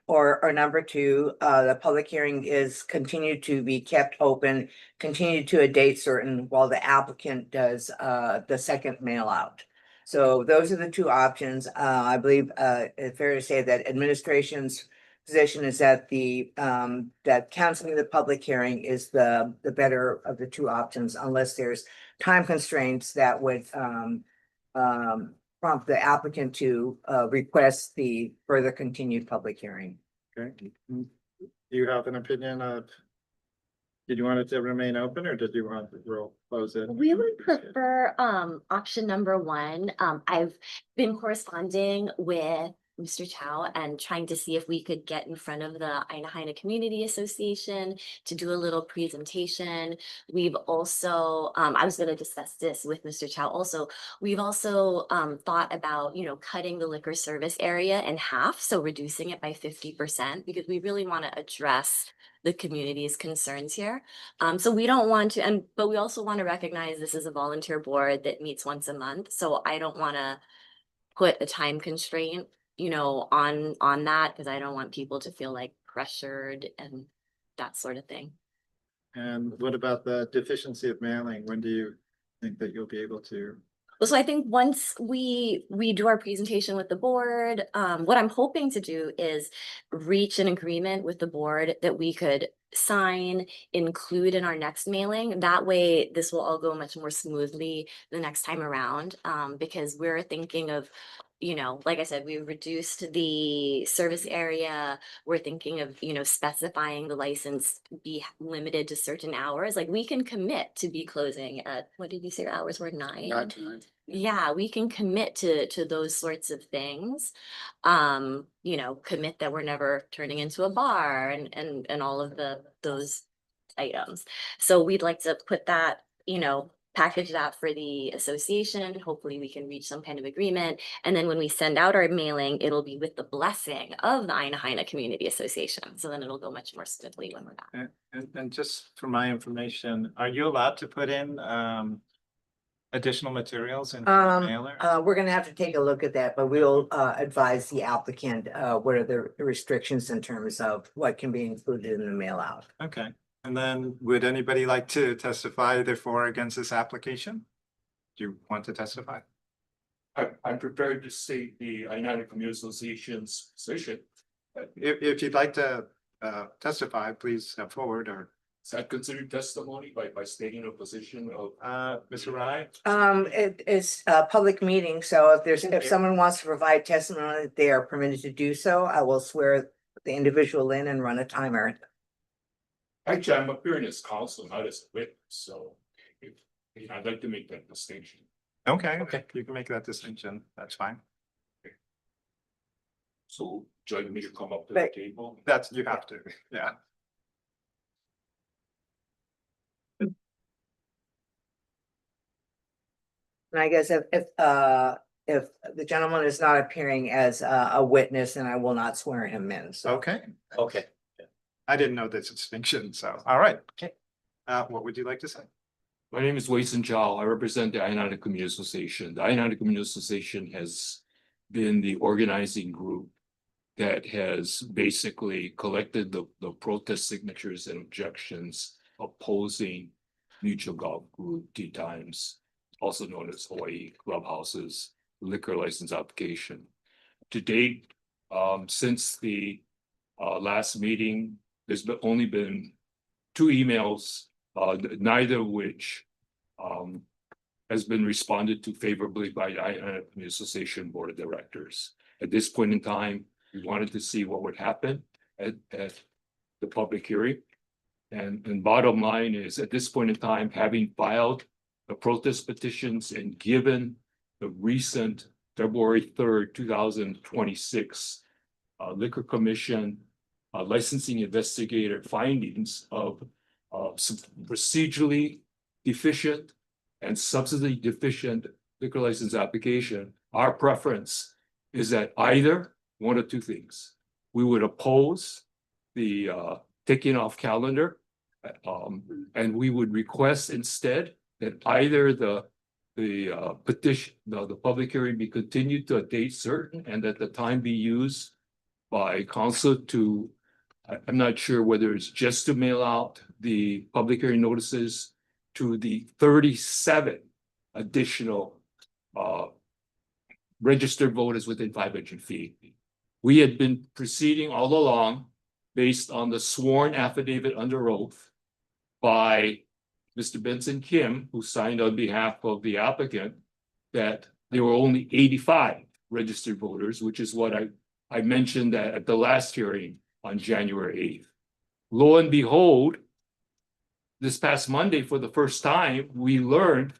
Or number two, the public hearing is continued to be kept open, continued to a date certain while the applicant does the second mail out. So those are the two options. I believe it's fair to say that administration's position is that that canceling the public hearing is the better of the two options, unless there's time constraints that would prompt the applicant to request the further continued public hearing. Okay. Do you have an opinion of, did you want it to remain open or did you want to close it? We would prefer option number one. I've been corresponding with Mr. Chow and trying to see if we could get in front of the Aina Community Association to do a little presentation. We've also, I was going to discuss this with Mr. Chow also. We've also thought about, cutting the liquor service area in half, so reducing it by 50%, because we really want to address the community's concerns here. So we don't want to, but we also want to recognize this is a volunteer board that meets once a month. So I don't want to put a time constraint on that, because I don't want people to feel like pressured and that sort of thing. And what about the deficiency of mailing? When do you think that you'll be able to? So I think once we do our presentation with the board, what I'm hoping to do is reach an agreement with the board that we could sign, include in our next mailing. That way, this will all go much more smoothly the next time around, because we're thinking of, like I said, we reduced the service area. We're thinking of, specifying the license be limited to certain hours. Like we can commit to be closing at, what did you say your hours were, 9? Not tonight. Yeah, we can commit to those sorts of things. Commit that we're never turning into a bar and all of those items. So we'd like to put that, package that for the association. Hopefully we can reach some kind of agreement. And then when we send out our mailing, it'll be with the blessing of the Aina Community Association. So then it'll go much more smoothly when we're done. And just for my information, are you allowed to put in additional materials in the mailer? We're gonna have to take a look at that, but we'll advise the applicant what are the restrictions in terms of what can be included in the mail out. Okay. And then would anybody like to testify either for or against this application? Do you want to testify? I'm prepared to state the Aina Community Association's position. If you'd like to testify, please step forward or. Is that considered testimony by stating a position of? Mr. Rai? It is a public meeting, so if someone wants to provide testimony, they are permitted to do so. I will swear the individual in and run a timer. Actually, I'm appearing as counsel, not as a witness, so I'd like to make that distinction. Okay, you can make that distinction. That's fine. So join me to come up to the table. You have to, yeah. And I guess if the gentleman is not appearing as a witness, then I will not swear him in. So Okay. Okay. I didn't know this distinction, so, all right. Okay. What would you like to say? My name is Wei-Sun Chow. I represent the Aina Community Association. The Aina Community Association has been the organizing group that has basically collected the protest signatures and objections opposing Mutual Golf Group Tea Times, also known as Hawaii Clubhouse's liquor license application. To date, since the last meeting, there's only been 2 emails, neither of which has been responded to favorably by the Aina Community Association Board of Directors. At this point in time, we wanted to see what would happen at the public hearing. And bottom line is, at this point in time, having filed the protest petitions and given the recent February 3rd, 2026 Liquor Commission licensing investigator findings of some procedurally deficient and substantively deficient liquor license application, our preference is that either one of 2 things. We would oppose the taking off calendar, and we would request instead that either the petition, the public hearing be continued to a date certain, and that the time be used by council to, I'm not sure whether it's just to mail out the public hearing notices to the 37 additional registered voters within 500 feet. We had been proceeding all along based on the sworn affidavit under oath by Mr. Benson Kim, who signed on behalf of the applicant, that there were only 85 registered voters, which is what I mentioned at the last hearing on January 8th. Lo and behold, this past Monday, for the first time, we learned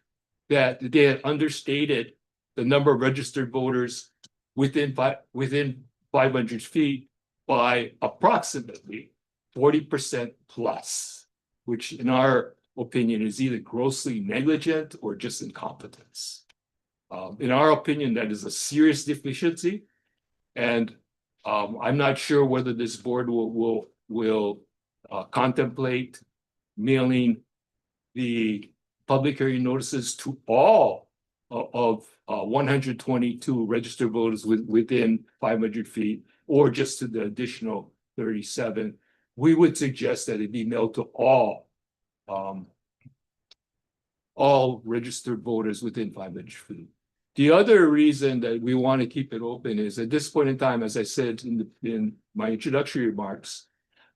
that they had understated the number of registered voters within 500 feet by approximately 40% plus, which in our opinion is either grossly negligent or just incompetence. In our opinion, that is a serious deficiency, and I'm not sure whether this board will contemplate mailing the public hearing notices to all of 122 registered voters within 500 feet, or just to the additional 37. We would suggest that it be mailed to all registered voters within 500 feet. The other reason that we want to keep it open is at this point in time, as I said in my introductory remarks,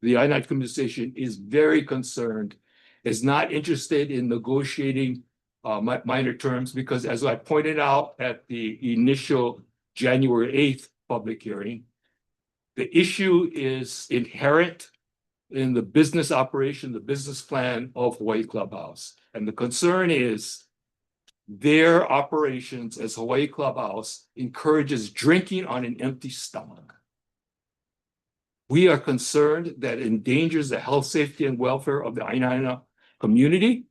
the I-9 Commission is very concerned, is not interested in negotiating minor terms, because as I pointed out at the initial January 8th public hearing, the issue is inherent in the business operation, the business plan of Hawaii Clubhouse. And the concern is their operations as Hawaii Clubhouse encourages drinking on an empty stomach. We are concerned that it endangers the health, safety, and welfare of the Aina community.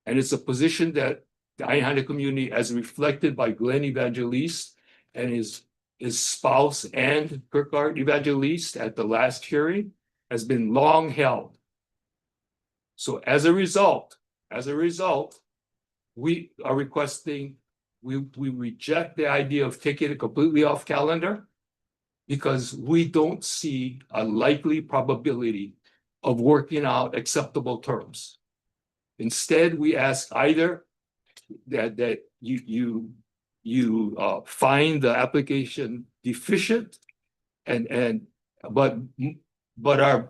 And it's a position that the Aina community, as reflected by Glenn Evangeliste and his spouse and Kirkard Evangeliste at the last hearing, has been long held. So as a result, we are requesting, we reject the idea of taking it completely off calendar, because we don't see a likely probability of working out acceptable terms. Instead, we ask either that you find the application deficient, but our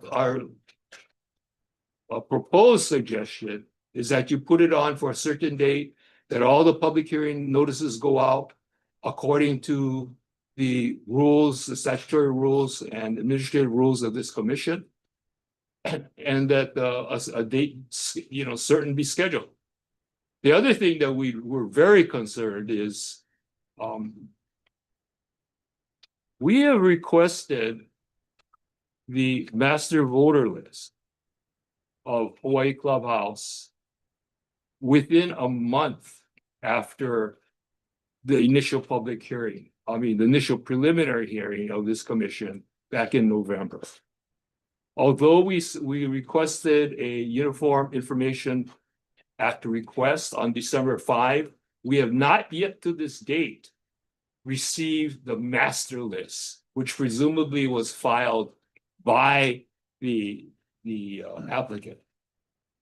proposed suggestion is that you put it on for a certain date, that all the public hearing notices go out according to the rules, the statutory rules and administrative rules of this commission, and that a date, certain be scheduled. The other thing that we were very concerned is we have requested the master voter list of Hawaii Clubhouse within a month after the initial public hearing. I mean, the initial preliminary hearing of this commission back in November. Although we requested a Uniform Information Act request on December 5, we have not yet to this date received the master list, which presumably was filed by the applicant.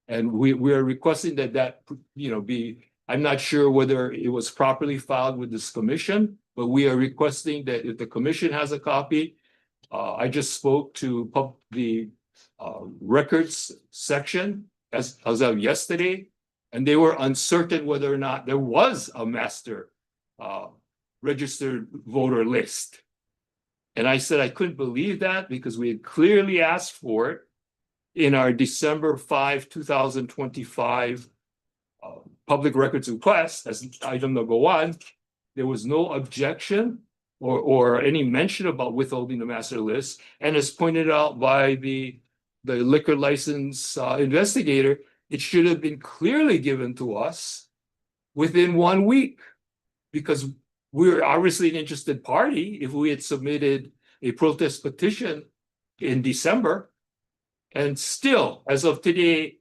And we are requesting that be, I'm not sure whether it was properly filed with this commission, but we are requesting that if the commission has a copy, I just spoke to the records section as of yesterday, and they were uncertain whether or not there was a master registered voter list. And I said I couldn't believe that, because we had clearly asked for it in our December 5, 2025 public records request as item number 1. There was no objection or any mention about withholding the master list. And as pointed out by the liquor license investigator, it should have been clearly given to us within 1 week, because we're obviously an interested party if we had submitted a protest petition in December. And still, as of today,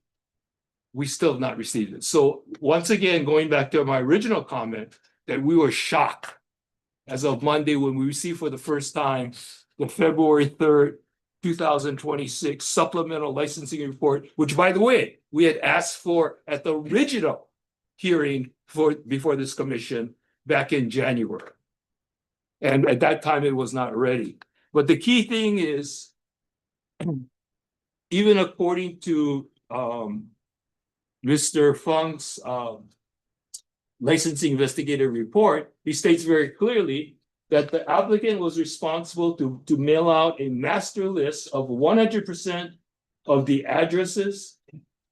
we still have not received it. So once again, going back to my original comment, that we were shocked as of Monday when we received for the first time the February 3rd, 2026 supplemental licensing report, which, by the way, we had asked for at the original hearing before this commission back in January. And at that time, it was not ready. But the key thing is, even according to Mr. Fung's licensing investigative report, he states very clearly that the applicant was responsible to mail out a master list of 100% of the addresses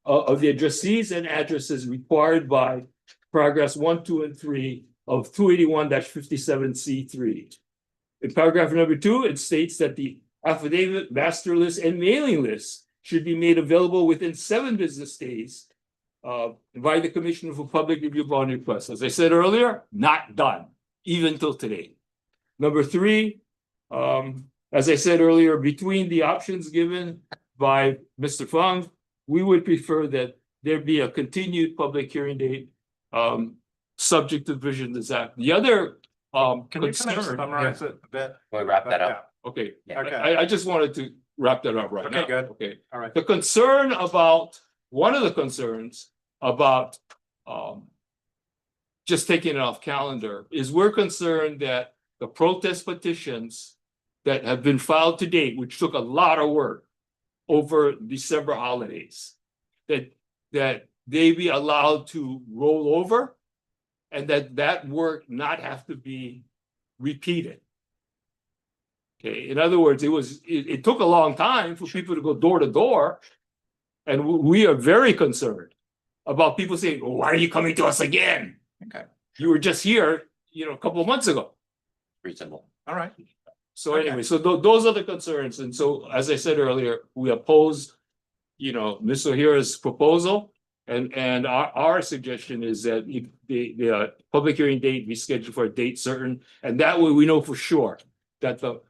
of the addressees and addresses required by paragraphs 1, 2, and 3 of 281-57C3. In paragraph number 2, it states that the affidavit, master list, and mailing list should be made available within 7 business days by the Commissioner for Public Review upon request. As I said earlier, not done, even till today. Number 3, as I said earlier, between the options given by Mr. Fung, we would prefer that there be a continued public hearing date subject to Vision This Act. The other Can you kind of concern. summarize it a bit? We'll wrap that up. Okay, Okay. I just wanted to wrap that up right now. Okay, good. Okay. All right. The concern about, one of the concerns about just taking it off calendar is we're concerned that the protest petitions that have been filed to date, which took a lot of work over December holidays, that they be allowed to roll over and that work not have to be repeated. Okay, in other words, it took a long time for people to go door to door. And we are very concerned about people saying, "Oh, why are you coming to us again? Okay. You were just here, a couple of months ago." Reasonable. All right. So Okay. anyway, so those are the concerns. And so, as I said earlier, we oppose, Ms. O'Hara's proposal. And our suggestion is that the public hearing date be scheduled for a date certain. And that way we know for sure that the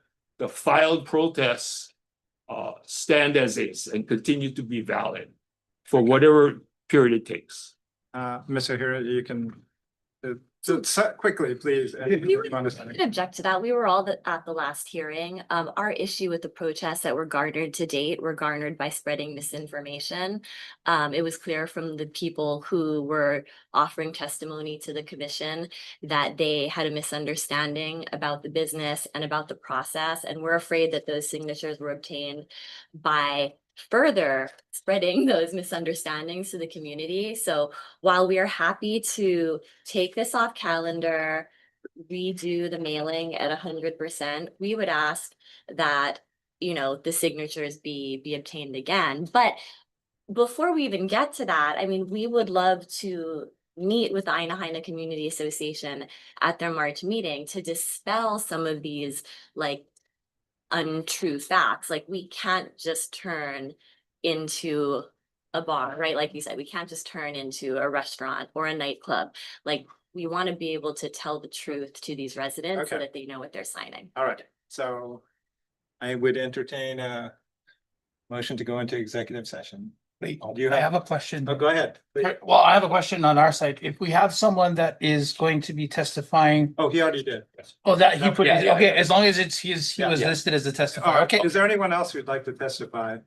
filed protests stand as is and continue to be valid for whatever period it takes. Ms. O'Hara, you can quickly, please. We would object to that. We were all at the last hearing. Our issue with the protests that were garnered to date were garnered by spreading misinformation. It was clear from the people who were offering testimony to the commission that they had a misunderstanding about the business and about the process. And we're afraid that those signatures were obtained by further spreading those misunderstandings to the community. So while we are happy to take this off calendar, redo the mailing at 100%, we would ask that, the signatures be obtained again. But before we even get to that, I mean, we would love to meet with the Aina Community Association at their March meeting to dispel some of these untrue facts. We can't just turn into a bar, right? Like you said, we can't just turn into a restaurant or a nightclub. We want to be able to tell the truth to these residents so Okay. that they know what they're signing. All right, so I would entertain a motion to go into executive session. Wait, Do you I have- have a question. Oh, go ahead. Well, I have a question on our side. If we have someone that is going to be testifying, Oh, he already did. that he put, Yeah. okay, as long as he was Yeah. listed as a All testifier, right, okay, is there anyone else who'd like to testify?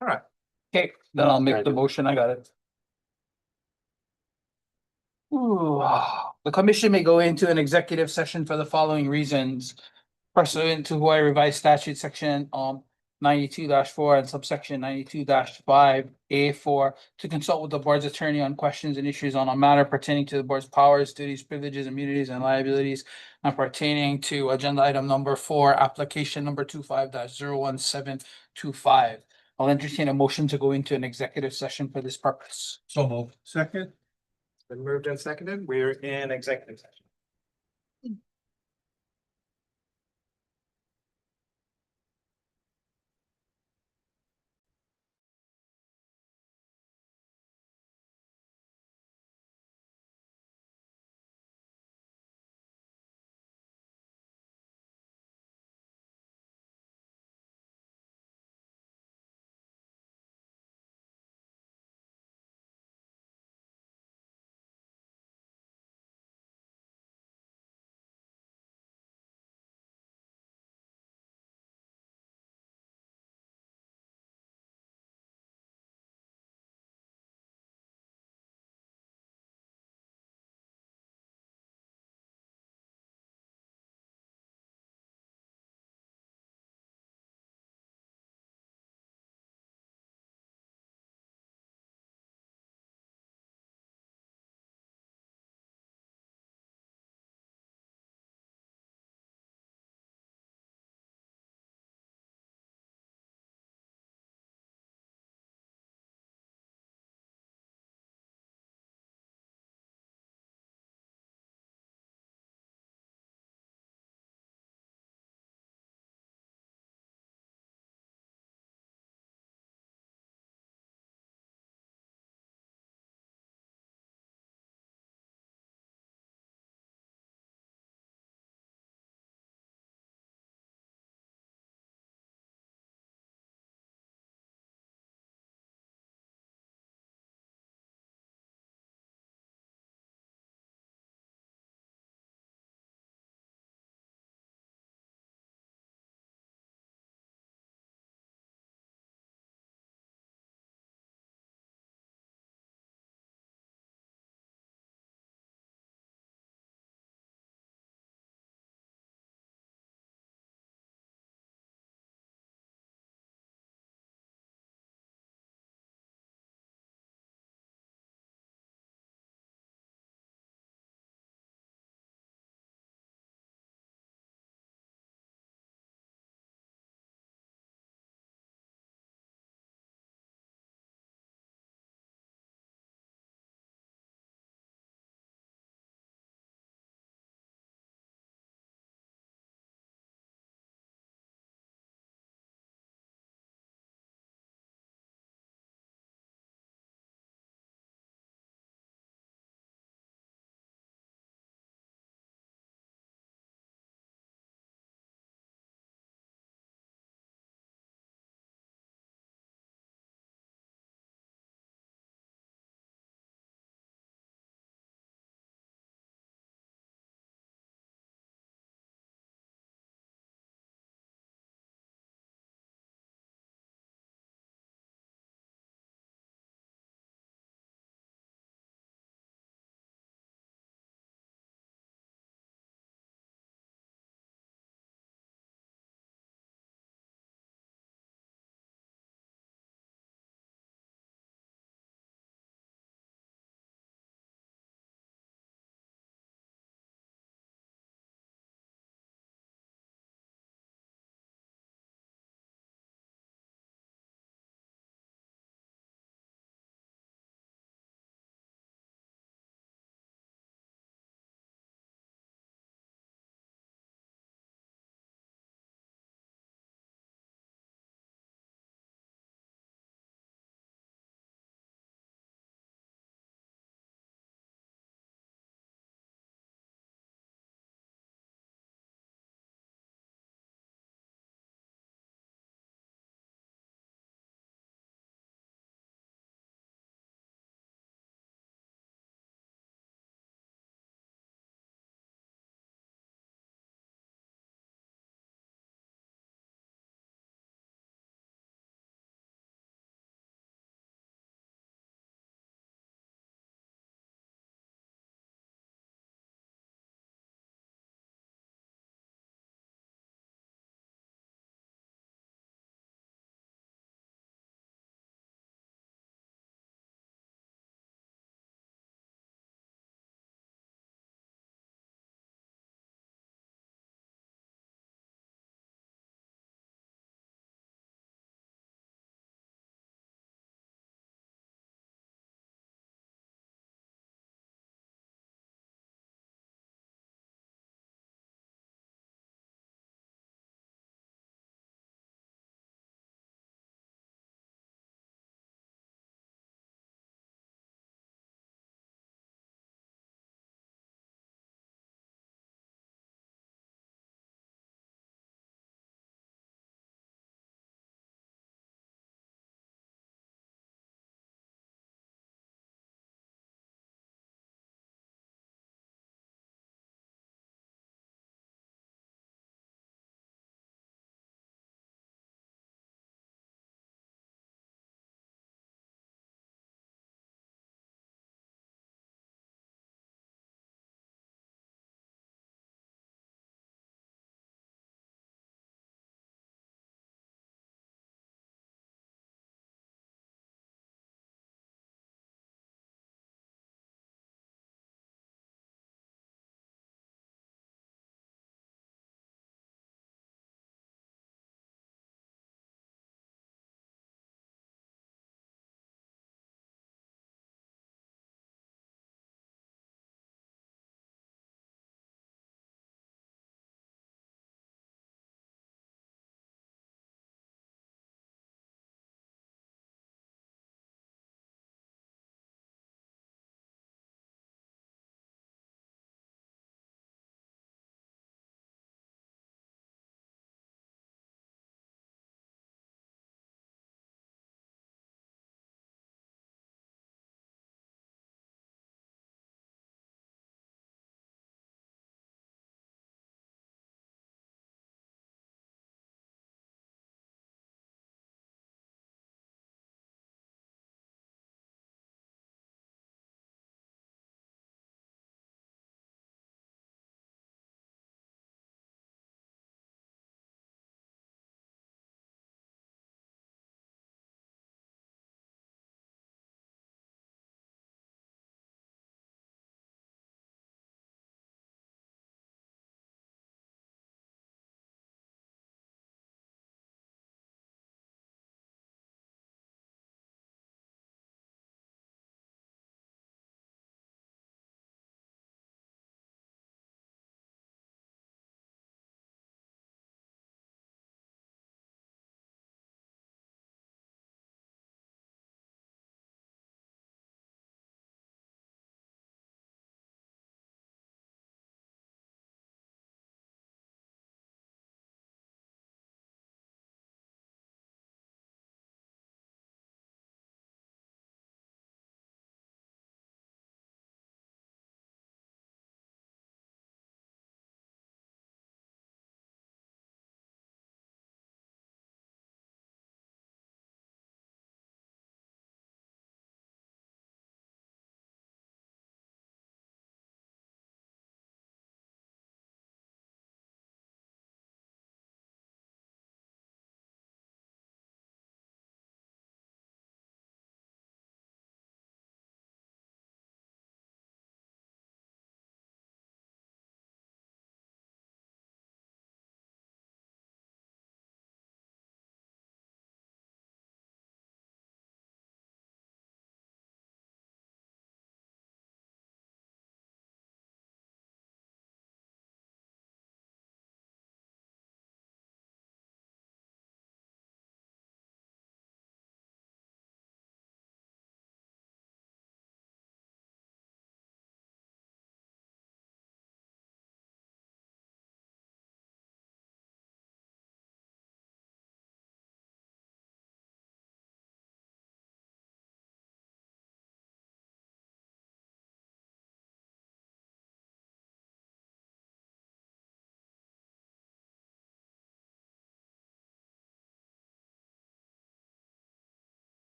All right, okay, then I'll make the motion, I got it. Ooh, the commission may go into an executive session for the following reasons. Pursuant to Hawaii Revised Statute Section 92-4 and subsection 92-5A4 to consult with the board's attorney on questions and issues on a matter pertaining to the board's powers, duties, privileges, immunities, and liabilities, and pertaining to agenda item number 4, application number 25-01725. I'll entertain a motion to go into an executive session for this purpose. So move. second. It's been moved and seconded. We're in executive session.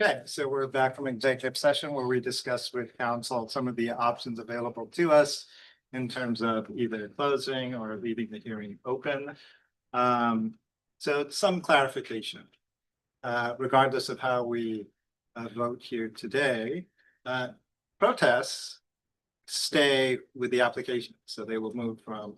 Okay, so we're back from executive session where we discussed with council some of the options available to us in terms of either closing or leaving the hearing open. So some clarification. Regardless of how we vote here today, protests stay with the application. So they will move from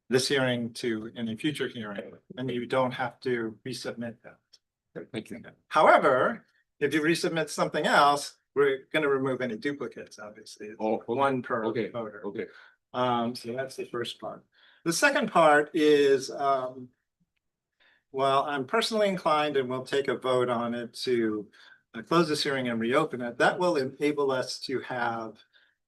this hearing to any future hearing, and you don't have to resubmit that. Thank you. However, if you resubmit something else, we're gonna remove any duplicates, obviously. It's Oh, okay. one per Okay. voter. Okay. So that's the first part. The second part is, well, I'm personally inclined and we'll take a vote on it to close this hearing and reopen it. That will enable us to have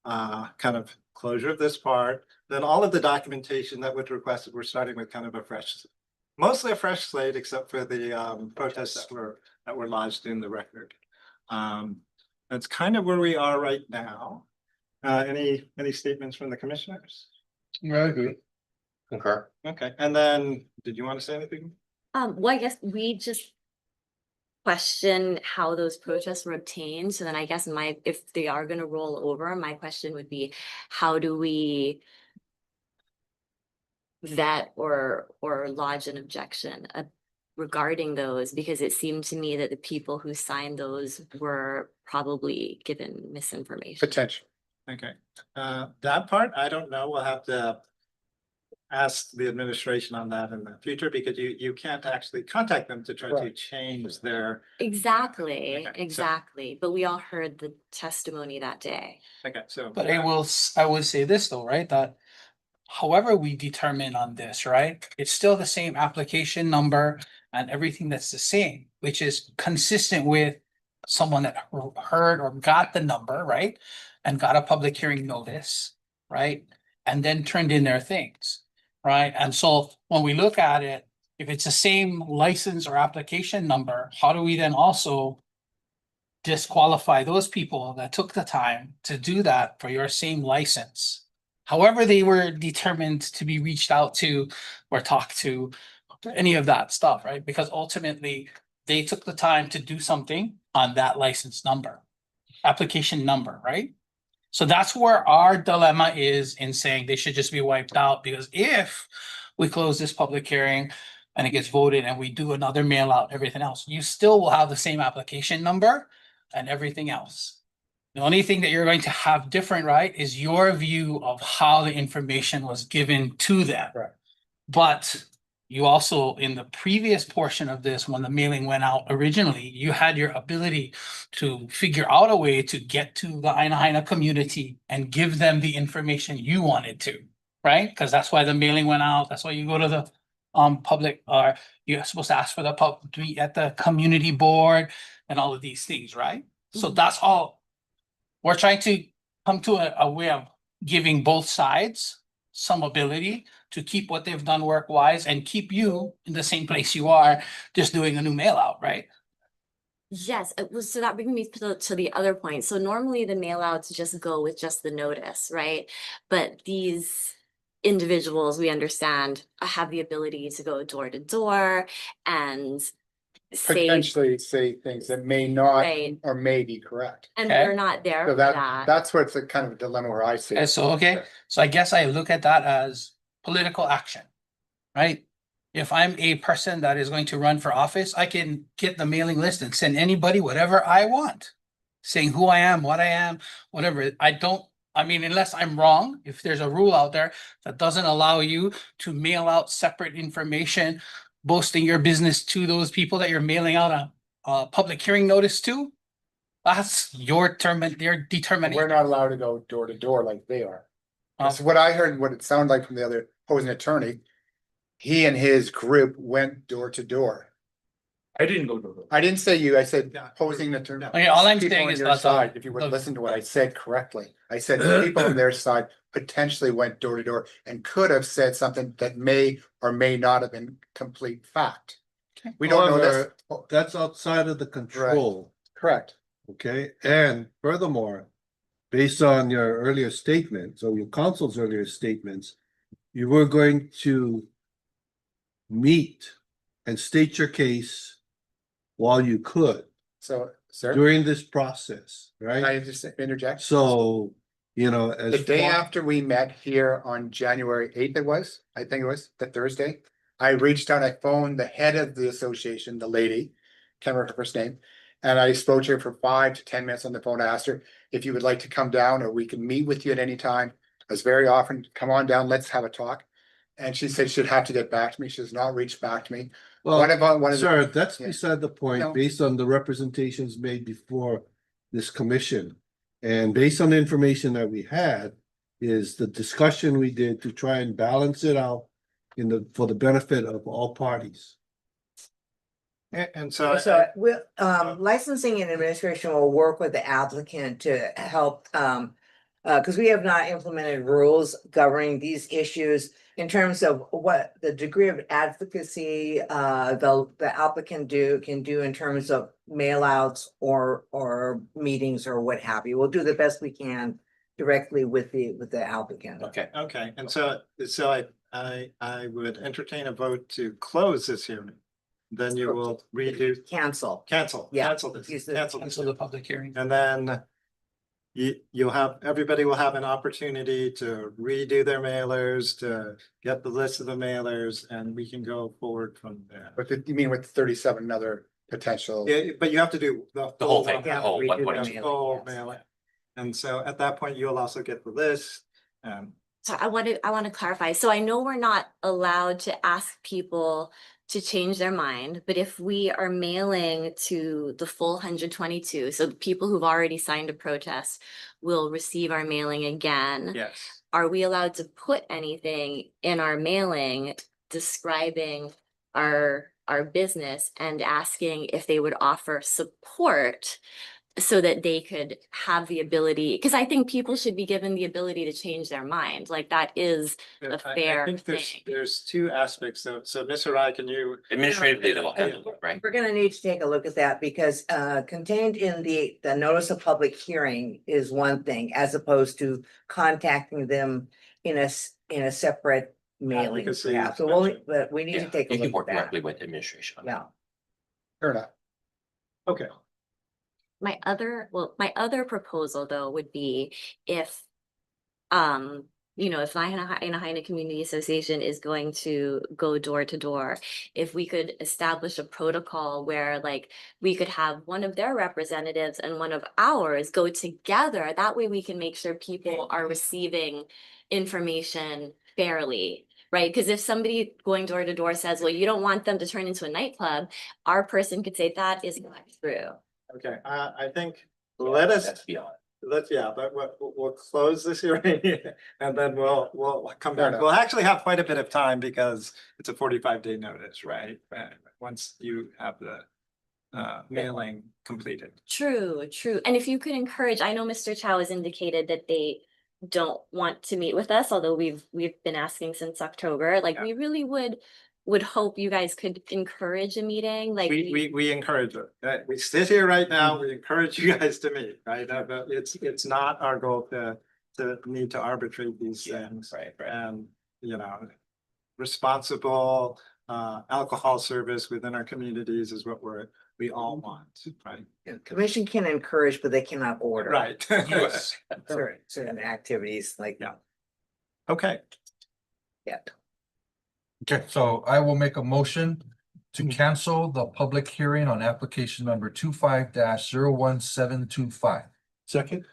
kind of closure of this part. Then all of the documentation that was requested, we're starting with kind of a fresh, mostly a fresh slate, except for the protests that were lodged in the record. That's kind of where we are right now. Any statements from the commissioners? I agree. Concur. Okay, and then, did you want to say anything? Well, I guess we just question how those protests were obtained. So then I guess if they are gonna roll over, my question would be, how do we vet or lodge an objection regarding those? Because it seemed to me that the people who signed those were probably given misinformation. Potential. Okay, that part, I don't know. We'll have to ask the administration on that in the future because you can't actually contact them to try to Right. change their. Exactly, Okay, so- exactly. But we all heard the testimony that day. Okay, so. But I would say this though, right, that however we determine on this, right, it's still the same application number and everything that's the same, which is consistent with someone that heard or got the number, right, and got a public hearing notice, right, and then turned in their things, right? And so when we look at it, if it's the same license or application number, how do we then also disqualify those people that took the time to do that for your same license? However, they were determined to be reached out to or talked to, any of that stuff, right? Because ultimately, they took the time to do something on that license number, application number, right? So that's where our dilemma is in saying they should just be wiped out, because if we close this public hearing and it gets voted and we do another mail out, everything else, you still will have the same application number and everything else. The only thing that you're going to have different, right, is your view of how the information was given to them. Right. But you also, in the previous portion of this, when the mailing went out originally, you had your ability to figure out a way to get to the Aina community and give them the information you wanted to, right? Because that's why the mailing went out. That's why you go to the public, or you're supposed to ask for the public to meet at the community board and all of these things, right? So Mhm. that's all. We're trying to come to a way of giving both sides some ability to keep what they've done work wise and keep you in the same place you are, just doing a new mail out, right? Yes, it was, so that brings me to the other point. So normally the mail outs just go with just the notice, right? But these individuals, we understand, have the ability to go door to door and say, Potentially say things that may not right, or may be correct. and Okay. we're not there So for that, that. that's what's a kind of a dilemma where I see. Okay, it. so, okay, so I guess I look at that as political action, right? If I'm a person that is going to run for office, I can get the mailing list and send anybody whatever I want. Saying who I am, what I am, whatever. I mean, unless I'm wrong, if there's a rule out there that doesn't allow you to mail out separate information, boasting your business to those people that you're mailing out a public hearing notice to, that's your determination. We're not allowed to go door to door like they are. Um, That's what I heard, what it sounded like from the other opposing attorney. He and his group went door to door. I didn't go to the. I didn't say you, I said Yeah. opposing attorney. Okay, all I'm People saying on is your that's side, if you would the- listen to what I said correctly, I said people on their side potentially went door to door and could have said something that may or may not have been complete fact. We don't know this. However, that's outside of the control, Correct. okay? And furthermore, based on your earlier statements, or your counsel's earlier statements, you were going to meet and state your case while you could. So Sir, during this process, can right? I just interject? So, you know, as. The day far- after we met here on January 8th, I think it was, the Thursday. I reached out, I phoned the head of the association, the lady, can't remember her first name. And I spoke to her for 5 to 10 minutes on the phone. I asked her if you would like to come down or we can meet with you at any time. As very often, come on down, let's have a talk. And she said she'd have to get back to me. She has not reached back to me. Well, What about one of the? sir, that's yeah. beside the No. point, based on the representations made before this commission. And based on the information that we had, is the discussion we did to try and balance it out for the benefit of all parties. And so. So we'll, licensing and administration will work with the applicant to help, because we have not implemented rules governing these issues in terms of what the degree of advocacy, the applicant can do in terms of mail outs or meetings or what have you. We'll do the best we can directly with the applicant. Okay. Okay, and so I would entertain a vote to close this hearing. Then you will cancel Yeah. this, Use the- cancel this. Cancel the public hearing. And then everybody will have an opportunity to redo their mailers, to get the list of the mailers, and we can go forward from there. You mean with 37 other potential? Yeah, but you have to do the The whole full thing, one. the whole redo the 1.2. mailing, Full yes. mailing. And so at that point, you'll also get the list. So I want to clarify. So I know we're not allowed to ask people to change their mind, but if we are mailing to the full 122, so the people who've already signed a protest will receive our mailing again. Yes. Are we allowed to put anything in our mailing describing our business and asking if they would offer support so that they could have the ability, because I think people should be given the ability to change their mind. Like that is Yeah, a I fair think thing. there's two aspects. So Mr. Rai, can you? Administratively, they'll handle it, right? We're gonna need to take a look at that because contained in the notice of public hearing is one thing as opposed to contacting them in a separate mailing. Advocacy Yeah, but we need to Yeah, take a You can look work at that. directly with administration. on that. Yeah. Fair enough. Okay. My other proposal though would be if, if Lahaina Community Association is going to go door to door, if we could establish a protocol where like we could have one of their representatives and one of ours go together, that way we can make sure people are receiving information fairly. Right, because if somebody going door to door says, well, you don't want them to turn into a nightclub, our person could say that is not true. Okay, I think let's but we'll close this hearing and then we'll come Fair back. enough. We'll actually have quite a bit of time because it's a 45-day notice, right? Once you have the mailing completed. True. And if you could encourage, I know Mr. Chow has indicated that they don't want to meet with us, although we've been asking since October. Like Yeah. we really would hope you guys could encourage a meeting. Like We encourage it. We sit here right now, we encourage you guys to meet, right? But it's not our goal to need to arbitrate these things. Right. And, responsible alcohol service within our communities is what we all want, right? Yeah, Commission can encourage, but they cannot order. Right. Yes. Certain activities like. Yeah. Okay, Yeah. Okay, so I will make a motion to cancel the public hearing on application number 25-01725. Second?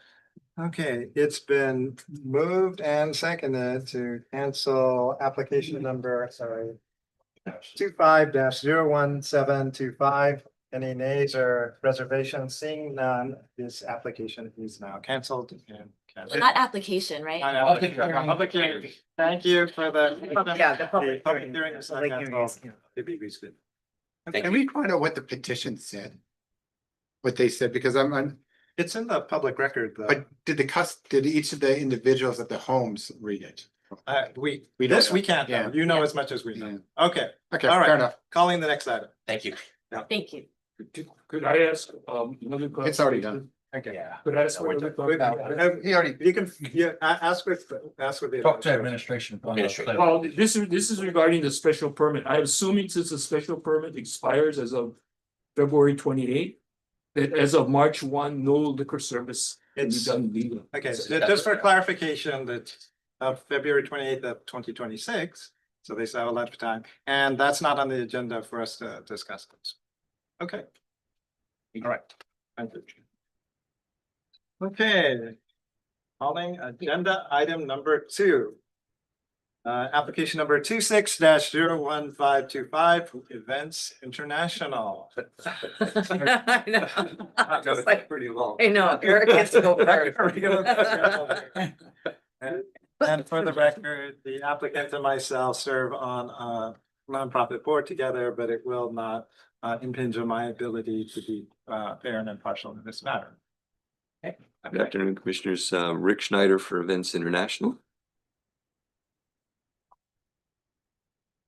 okay, it's been moved and seconded to cancel application number, 25-01725. Any nays or reservations? Seeing none, this application is now canceled and. not application, right? Public hearing. Thank you for the. Yeah, the public Public hearing. hearing is not Public hearing canceled. is, yeah. Thank Can we find out what the petition said? What they said, because I'm, It's in the public record, though. but did each of the individuals at the homes read it? We We don't this we know. can't know. Yeah. You know Yeah. as much as we know. Okay, Okay, All right. fair enough. calling the next item. Thank you. Thank you. Could I ask, another question? It's already done. Okay. Yeah. Could I ask? another question? He already. You can, ask with the. Talk to administration. Administration. Well, this is regarding the special permit. I'm assuming since the special permit expires as of February 28th, that as of March 1, no liquor service can be It's- done legal. Okay, so just for clarification, that of February 28th of 2026, so they still have a lot of time, and that's not on the agenda for us to discuss this. Okay. All right. Thank you. Okay. Calling agenda item number 2. Application number 26-01525, Events International. I know. Just like- Pretty long. I know, Eric gets to go first. And for the record, the applicant and myself serve on a nonprofit board together, but it will not impinge on my ability to be fair and impartial in this matter. Good afternoon, Commissioners. Rick Schneider for Events International.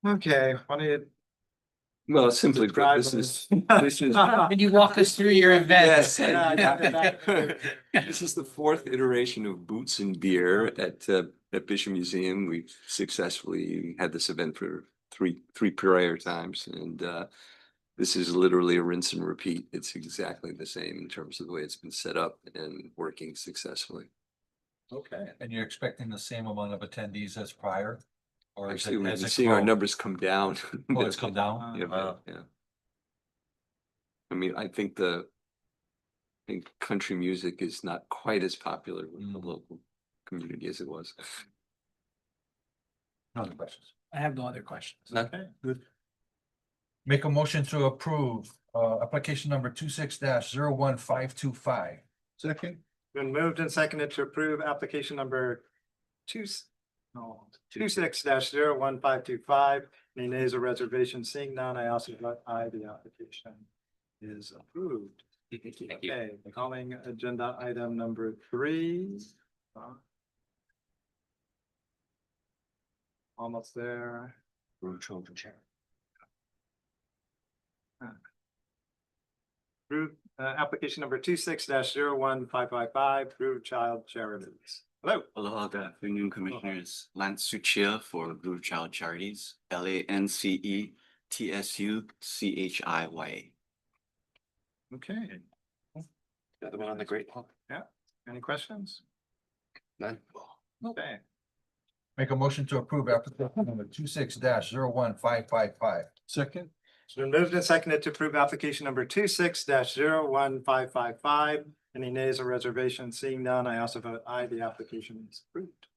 Okay, wanted. Well, simply put, Describe this is, us. this is. Can you walk us through your event? Yes. Yeah. This is the 4th iteration of Boots and Beer at Bishop Museum. We've successfully had this event for three prior times, and this is literally a rinse and repeat. It's exactly the same in terms of the way it's been set up and working successfully. Okay. And you're expecting the same amount of attendees as prior? Or is Actually, it, we've has been it seeing our grown? numbers come down. Oh, it's come down? Yeah, Wow. yeah. I mean, I think country music is not quite as popular with the local community as it was. No other questions? I have no other questions. Okay. Good. Make a motion to approve, application number 26-01525. Second. Been moved and seconded to approve application number 26-01525. Any nays or reservations? Seeing none, I also vote aye, the application is approved. Thank you. Okay, calling agenda item number 3. Almost there. Children chair. Through application number 26-01555, through Child Charities. Hello. Aloha, good afternoon, Commissioners. Lance Suchia for Blue Child Charities, LANCETSUCHIYA. Okay, The other one on the Great Hall. any questions? None. Okay, Make a motion to approve application number 26-01555. Second. it's been moved and seconded to approve application number 26-01555. Any nays or reservations? Seeing none, I also vote aye, the application is approved.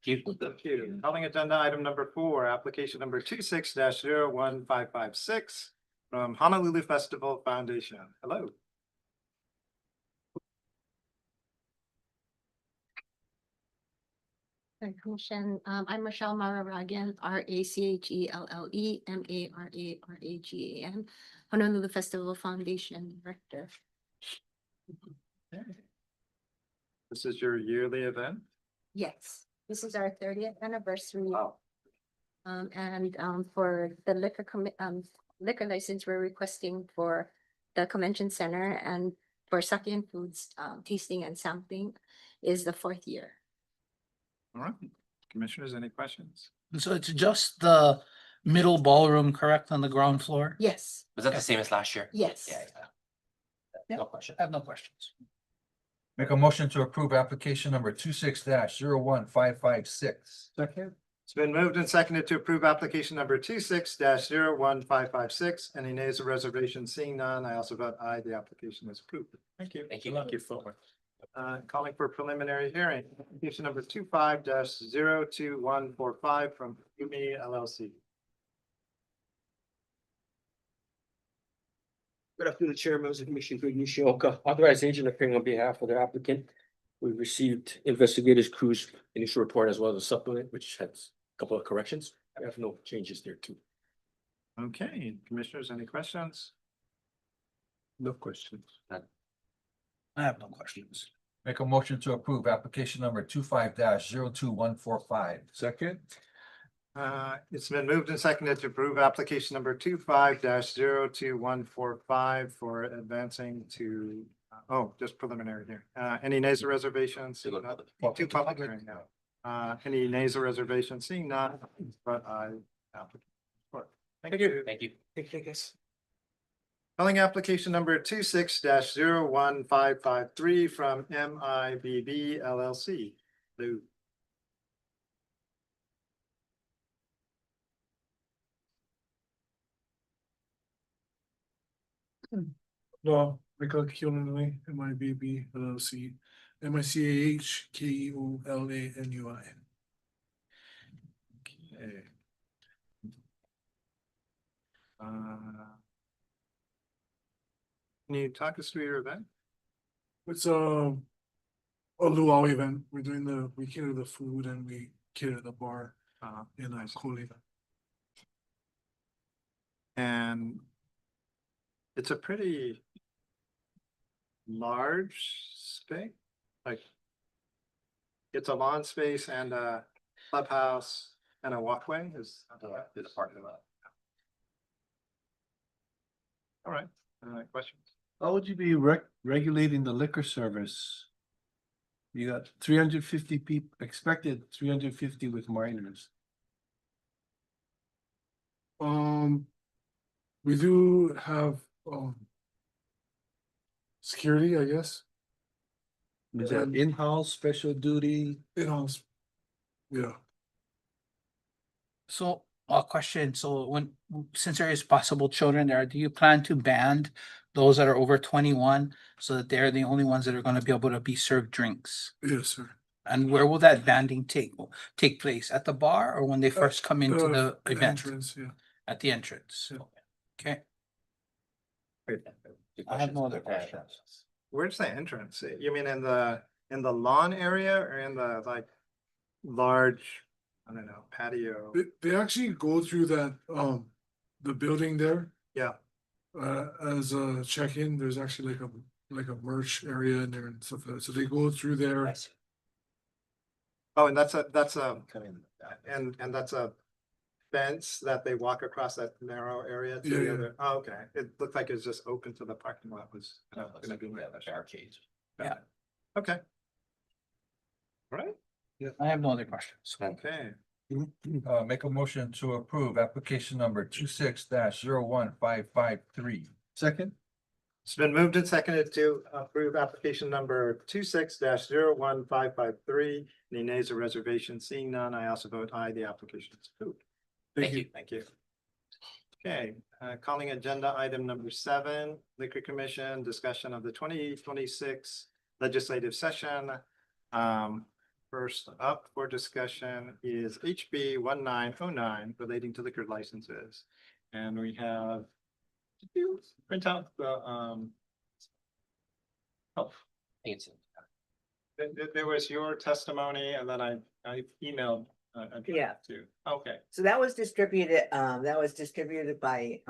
Thank you. Calling agenda item number 4, application number 26-01556 from Honolulu Festival Foundation. Hello. Commission, I'm Rochelle Mararagan, RACHELLE Honolulu Festival Foundation Director. This is your yearly event? Yes, this is our 30th anniversary. Wow. For the liquor license, we're requesting for the convention center, and for sake and foods, tasting and sampling is the 4th year. All right, Commissioners, any questions? So it's just the middle ballroom, correct, on the ground floor? Yes, Was that the same as last year? yes. Yeah. Yeah. No question. I have no questions. Make a motion to approve application number 26-01556. Second. It's been moved and seconded to approve application number 26-01556. Any nays or reservations? Seeing none, I also vote aye, the application is approved. Thank you. Thank you. Thank you so much. Calling for preliminary hearing, application number 25-02145 from Umi LLC. Good afternoon, Chair, members of the Commission, Greg Nishioka, authorized agent appearing on behalf of the applicant. We received investigators crew's initial report as well as a supplement, which has a couple of corrections. I have no changes there too. Okay, Commissioners, any questions? No questions. I have no questions. Make a motion to approve application number 25-02145. Second. It's been moved and seconded to approve application number 25-02145 for advancing to, just preliminary here. Any nays or reservations? Two public hearing now. Any nays or reservations? Seeing none, but I. Thank you. Thank you. Thank you, guys. Calling application number 26-01553 from MIBB LLC. Lou. No, Michael Honolulu, MIBB LLC, MICAHKEOLANUI. Okay. Can you talk us through your event? It's a luau event. We cater the food and we cater the bar in a cool event. And it's a pretty large space, like it's a lawn space and a clubhouse and a walkway is There's a parking lot. all right. Questions? How would you be regulating the liquor service? You got 350 people, expected 350 with minors. We do have security, I guess, Is that in-house, special duty? in-house. Yeah. So a question, so since there is possible children there, do you plan to ban those that are over 21 so that they're the only ones that are gonna be able to be served drinks? Yes, sir. And where will that banding take place? At the bar or when they first come into the event? Entrance, yeah. At the entrance? Yeah. Okay, Good I have questions. no other questions. Where's the entrance? You mean in the lawn area or in the like large, I don't know, patio? They actually go through that, the building there. Yeah. As a check-in, there's actually like a merch area in there and stuff like that. So they go through there. Oh, and that's a and that's a fence that they walk across that narrow area to Yeah, the yeah. other. Oh, okay. It looked like it was just open to the parking lot was. Gonna be Barricades. Yeah. Okay. All right, I have no other questions. okay. Make a motion to approve application number 26-01553. Second? It's been moved and seconded to approve application number 26-01553. Any nays or reservations? Seeing none, I also vote aye. The application is approved. Thank you. Thank you. Okay, calling agenda item number 7, Liquor Commission discussion of the 2026 legislative session. First up for discussion is HB 1909 relating to liquor licenses. And we have, did you print out the oh, there was your testimony and then I emailed Yeah. too. Okay. So that was distributed by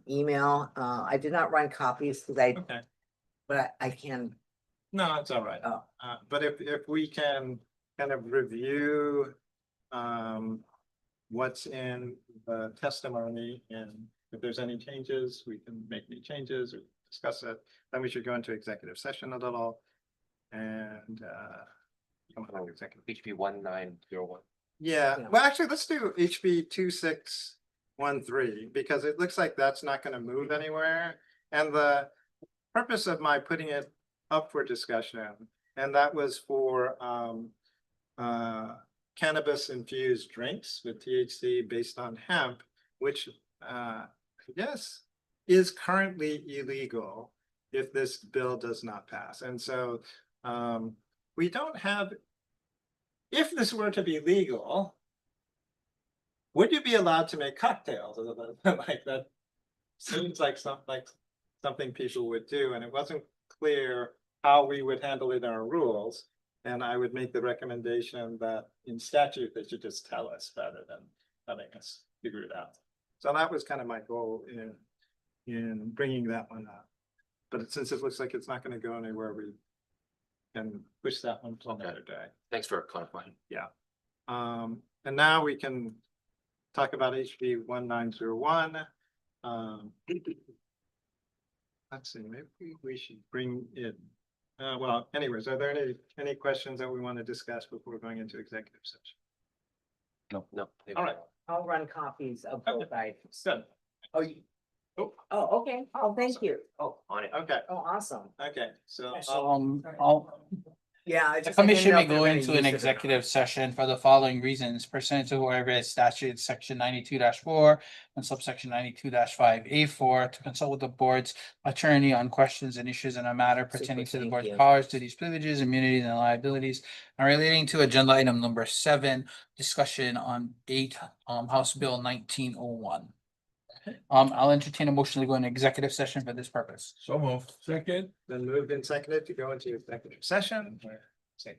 email. I did not run copies because Okay. but I can. No, it's all right. Oh. But if we can kind of review what's in the testimony and if there's any changes, we can make any changes or discuss it. Then we should go into executive session a little. And HB 1901. yeah, Yeah. well, actually, let's do HB 2613 because it looks like that's not going to move anywhere. And the purpose of my putting it up for discussion, and that was for cannabis infused drinks with THC based on hemp, which I guess is currently illegal if this bill does not pass. And so we don't have, if this were to be legal, would you be allowed to make cocktails like that? Seems like something people would do, and it wasn't clear how we would handle it in our rules. And I would make the recommendation that in statute, they should just tell us rather than having us figure it out. So that was kind of my goal in bringing that one up. But since it looks like it's not going to go anywhere, we can push that one to another day. Thanks for clarifying. Yeah. And now we can talk about HB 1901. Let's see, maybe we should bring it. Well, anyways, are there any questions that we want to discuss before going into executive session? No. All right. I'll run copies of both items. Good. Oh, Oh, okay. Oh, thank you. Oh, on it. Okay, Oh, awesome. okay, so. Yeah. I The just I didn't commission know may if they were go gonna into use an it or not. executive session for the following reasons pursuant to whatever statute section 92-4 and subsection 92-5A4 to consult with the board's attorney on questions and issues in a matter pertaining to the thank board's you. powers, duties, privileges, immunities, and liabilities, and relating to agenda item number 7, discussion on 8, House Bill 1901. I'll entertain a motion to go into executive session for this purpose. So moved. Second. Then moved and seconded to go into executive session. Say.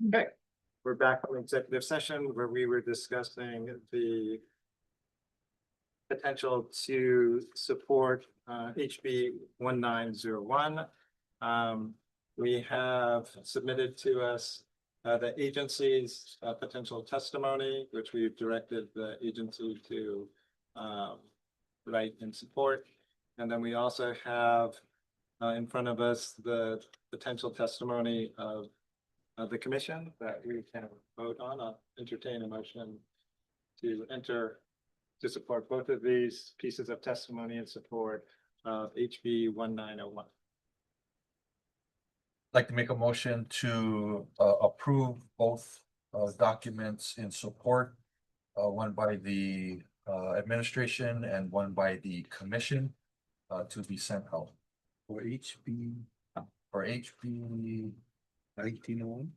Okay, we're back from executive session where we were discussing the potential to support HB 1901. We have submitted to us the agency's potential testimony, which we've directed the agency to write in support. And then we also have in front of us the potential testimony of the commission that we can vote on. I'll entertain a motion to enter to support both of these pieces of testimony in support of HB 1901. Like to make a motion to approve both documents in support. One by the administration and one by the commission to be sent out. For HB For HB 1901.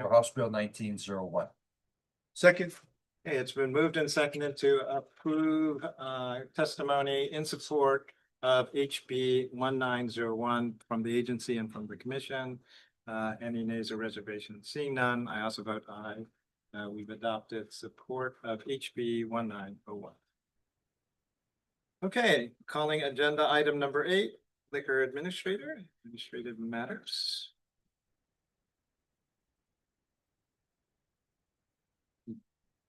for House Bill 1901. Second. Okay, it's been moved and seconded to approve testimony in support of HB 1901 from the agency and from the commission. Any nays or reservations? Seeing none, I also vote aye. We've adopted support of HB 1901. Okay, calling agenda item number 8, liquor administrative matters.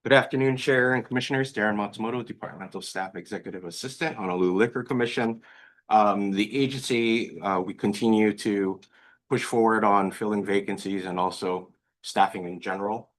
Good afternoon, Chair and Commissioners. Darren Matsumoto, Departmental Staff Executive Assistant, Honolulu Liquor Commission. The agency, we continue to push forward on filling vacancies and also staffing in general.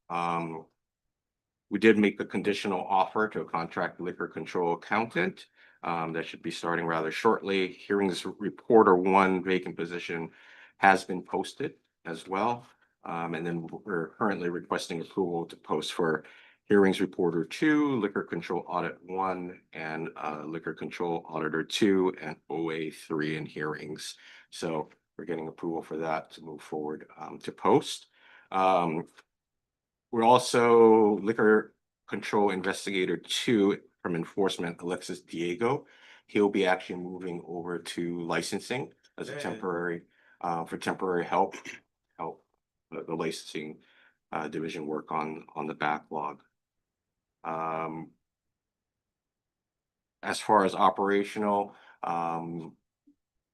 We did make the conditional offer to a contract liquor control accountant. That should be starting rather shortly. Hearings reporter 1 vacant position has been posted as well. And then we're currently requesting approval to post for hearings reporter 2, liquor control audit 1, and liquor control auditor 2, and OA 3 in hearings. So we're getting approval for that to move forward to post. We're also liquor control investigator 2 from enforcement, Alexis Diego. He'll be actually moving over to licensing as a temporary for temporary help the licensing division work on the backlog. As far as operational,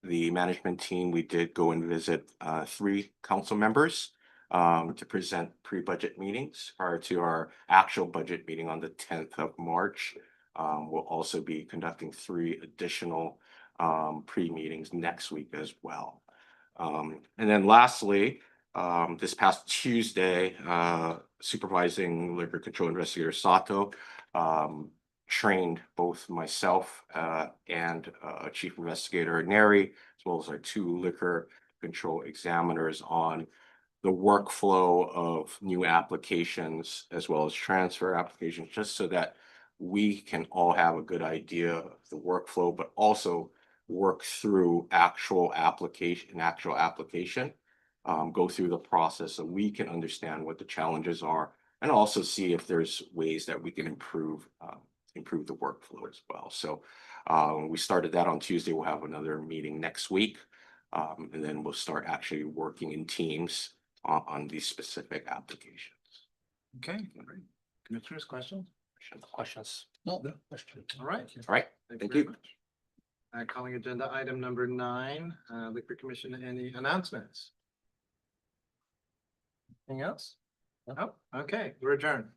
the management team, we did go and visit 3 council members to present pre-budget meetings prior to our actual budget meeting on the 10th of March. We'll also be conducting 3 additional pre-meetings next week as well. And then lastly, this past Tuesday, supervising liquor control investigator Sato trained both myself and chief investigator Neri, as well as our 2 liquor control examiners on the workflow of new applications as well as transfer applications, just so that we can all have a good idea of the workflow, but also work through actual application, go through the process so we can understand what the challenges are and also see if there's ways that we can improve the workflow as well. So we started that on Tuesday. We'll have another meeting next week, and then we'll start actually working in teams on these specific applications. Okay, great. Commissioners, questions? Questions? No question. All right. All right, thank you. Very much. Calling agenda item number 9, Liquor Commission, any announcements? Anything else? No? Okay, we're adjourned.